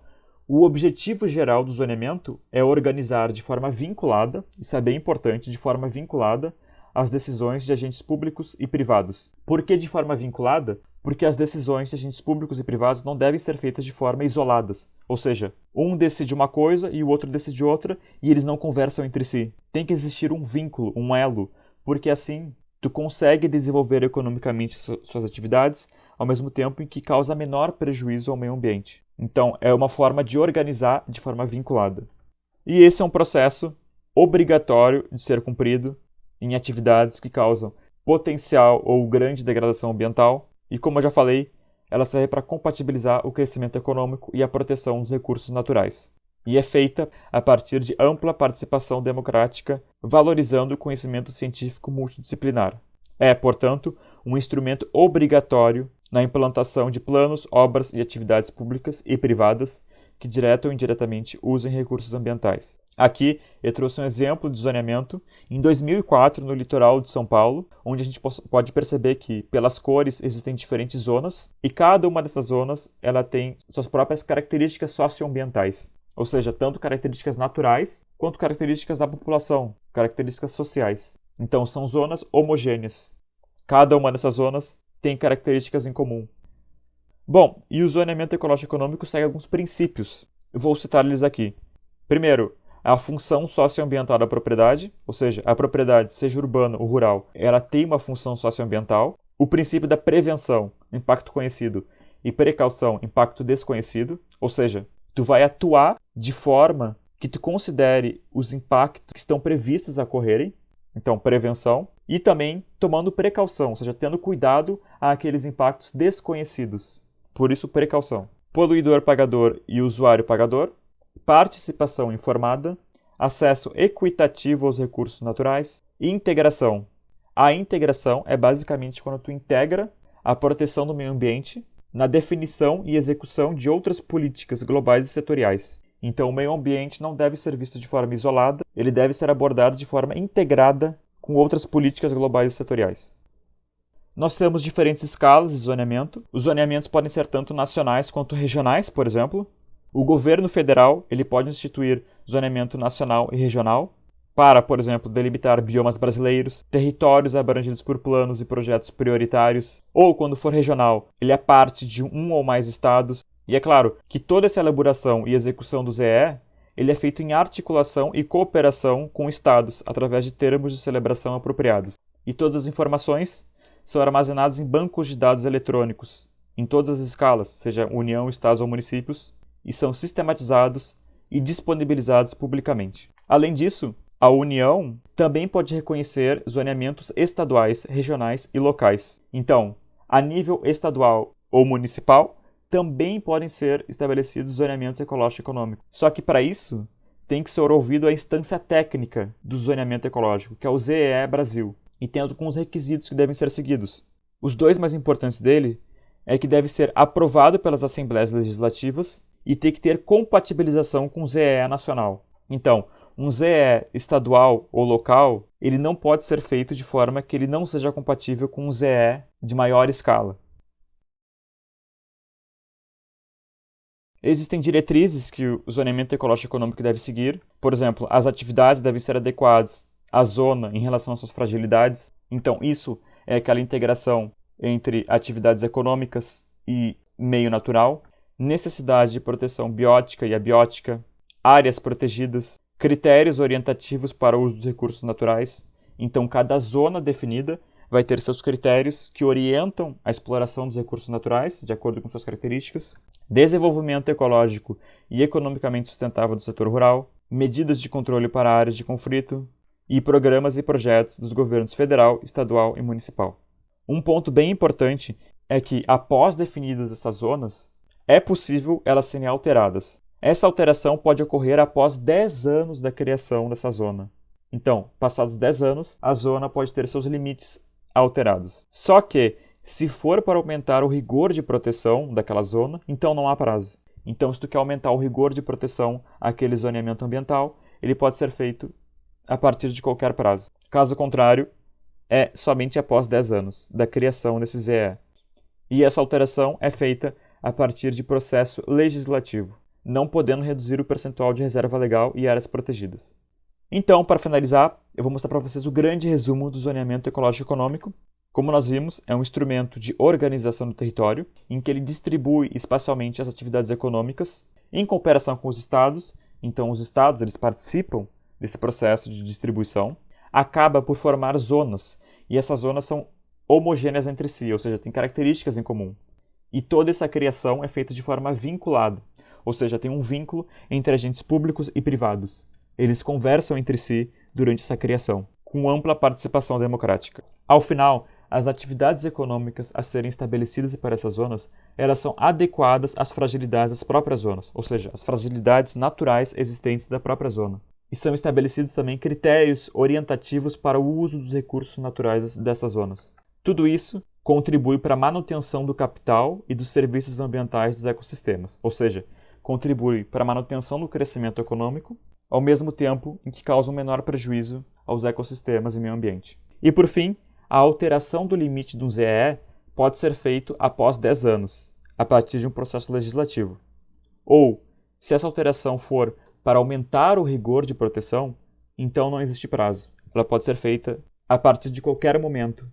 o objetivo geral do zoneamento é organizar de forma vinculada, isso é bem importante, de forma vinculada, as decisões de agentes públicos e privados. Por que de forma vinculada? Porque as decisões de agentes públicos e privados não devem ser feitas de forma isoladas. Ou seja, um decide uma coisa e o outro decide outra e eles não conversam entre si. Tem que existir um vínculo, um elo, porque assim tu consegue desenvolver economicamente suas atividades ao mesmo tempo em que causa menor prejuízo ao meio ambiente. Então, é uma forma de organizar de forma vinculada. E esse é um processo obrigatório de ser cumprido em atividades que causam potencial ou grande degradação ambiental. E como eu já falei, ela serve para compatibilizar o crescimento econômico e a proteção dos recursos naturais. E é feita a partir de ampla participação democrática, valorizando o conhecimento científico multidisciplinar. É, portanto, um instrumento obrigatório na implantação de planos, obras e atividades públicas e privadas que direta ou indiretamente usem recursos ambientais. Aqui eu trouxe um exemplo de zoneamento em 2004 no litoral de São Paulo, onde a gente pode perceber que pelas cores existem diferentes zonas e cada uma dessas zonas ela tem suas próprias características socioambientais, ou seja, tanto características naturais quanto características da população, características sociais. Então são zonas homogêneas. Cada uma dessas zonas tem características em comum. Bom, e o zoneamento ecológico econômico segue alguns princípios. Eu vou citar eles aqui. Primeiro, a função socioambiental da propriedade, ou seja, a propriedade, seja urbana ou rural, ela tem uma função socioambiental. O princípio da prevenção, impacto conhecido, e precaução, impacto desconhecido, Ou seja, tu vai atuar de forma que tu considere os impactos que estão previstos a ocorrerem, então prevenção, e também tomando precaução, ou seja, tendo cuidado àqueles impactos desconhecidos. Por isso, precaução. Poluidor-pagador e usuário-pagador, participação informada, acesso equitativo aos recursos naturais e integração. A integração é basicamente quando tu integra a proteção do meio ambiente na definição e execução de outras políticas globais e setoriais. Então, o meio ambiente não deve ser visto de forma isolada, ele deve ser abordado de forma integrada com outras políticas globais e setoriais. Nós temos diferentes escalas de zoneamento. Os zoneamentos podem ser tanto nacionais quanto regionais, por exemplo. O governo federal ele pode instituir zoneamento nacional e regional para, por exemplo, delimitar biomas brasileiros, territórios abrangidos por planos e projetos prioritários, ou, quando for regional, ele é parte de um ou mais estados. E é claro que toda essa elaboração e execução do ZEE ele é feito em articulação e cooperação com estados, através de termos de celebração apropriados. E todas as informações são armazenadas em bancos de dados eletrônicos, em todas as escalas, seja União, estados ou municípios, e são sistematizados e disponibilizados publicamente. Além disso, a União também pode reconhecer zoneamentos estaduais, regionais e locais. Então, a nível estadual ou municipal, também podem ser estabelecidos zoneamentos ecológico-econômicos. Só que para isso, tem que ser ouvido a instância técnica do zoneamento ecológico, que é o ZEE Brasil, e tendo com os requisitos que devem ser seguidos. Os dois mais importantes dele é que deve ser aprovado pelas assembleias legislativas e tem que ter compatibilização com o ZEE nacional. Então, um ZEE estadual ou local, ele não pode ser feito de forma que ele não seja compatível com um ZEE de maior escala. Existem diretrizes que o zoneamento ecológico-econômico deve seguir. Por exemplo, as atividades devem ser adequadas à zona em relação às suas fragilidades. Então, isso é aquela integração entre atividades econômicas e meio natural, necessidade de proteção biótica e abiótica, áreas protegidas, critérios orientativos para o uso dos recursos naturais. Então, cada zona definida vai ter seus critérios que orientam a exploração dos recursos naturais, de acordo com suas características, desenvolvimento ecológico e economicamente sustentável do setor rural, medidas de controle para áreas de conflito e programas e projetos dos governos federal, estadual e municipal. Um ponto bem importante é que, após definidas essas zonas, é possível elas serem alteradas. Essa alteração pode ocorrer após 10 anos da criação dessa zona. Então, passados 10 anos, a zona pode ter seus limites alterados. Só que, se for para aumentar o rigor de proteção daquela zona, então não há prazo. Então, se tu quer aumentar o rigor de proteção àquele zoneamento ambiental, ele pode ser feito a partir de qualquer prazo. Caso contrário, é somente após 10 anos da criação desse ZEE. E essa alteração é feita a partir de processo legislativo, não podendo reduzir o percentual de reserva legal e áreas protegidas. Então, para finalizar, eu vou mostrar para vocês o grande resumo do zoneamento ecológico-econômico. Como nós vimos, é um instrumento de organização do território, em que ele distribui espacialmente as atividades econômicas em cooperação com os estados. Então, os estados eles participam desse processo de distribuição. Acaba por formar zonas, e essas zonas são homogêneas entre si, ou seja, têm características em comum. E toda essa criação é feita de forma vinculada, ou seja, tem um vínculo entre agentes públicos e privados. Eles conversam entre si durante essa criação, com ampla participação democrática. Ao final, as atividades econômicas a serem estabelecidas para essas zonas, elas são adequadas às fragilidades das próprias zonas, ou seja, às fragilidades naturais existentes da própria zona. E são estabelecidos também critérios orientativos para o uso dos recursos naturais dessas zonas. Tudo isso contribui para a manutenção do capital e dos serviços ambientais dos ecossistemas, ou seja, contribui para a manutenção do crescimento econômico, ao mesmo tempo em que causa um menor prejuízo aos ecossistemas e meio ambiente. E por fim, a alteração do limite do ZEE pode ser feito após 10 anos, a partir de um processo legislativo. Ou, se essa alteração for para aumentar o rigor de proteção, então não existe prazo. Ela pode ser feita a partir de qualquer momento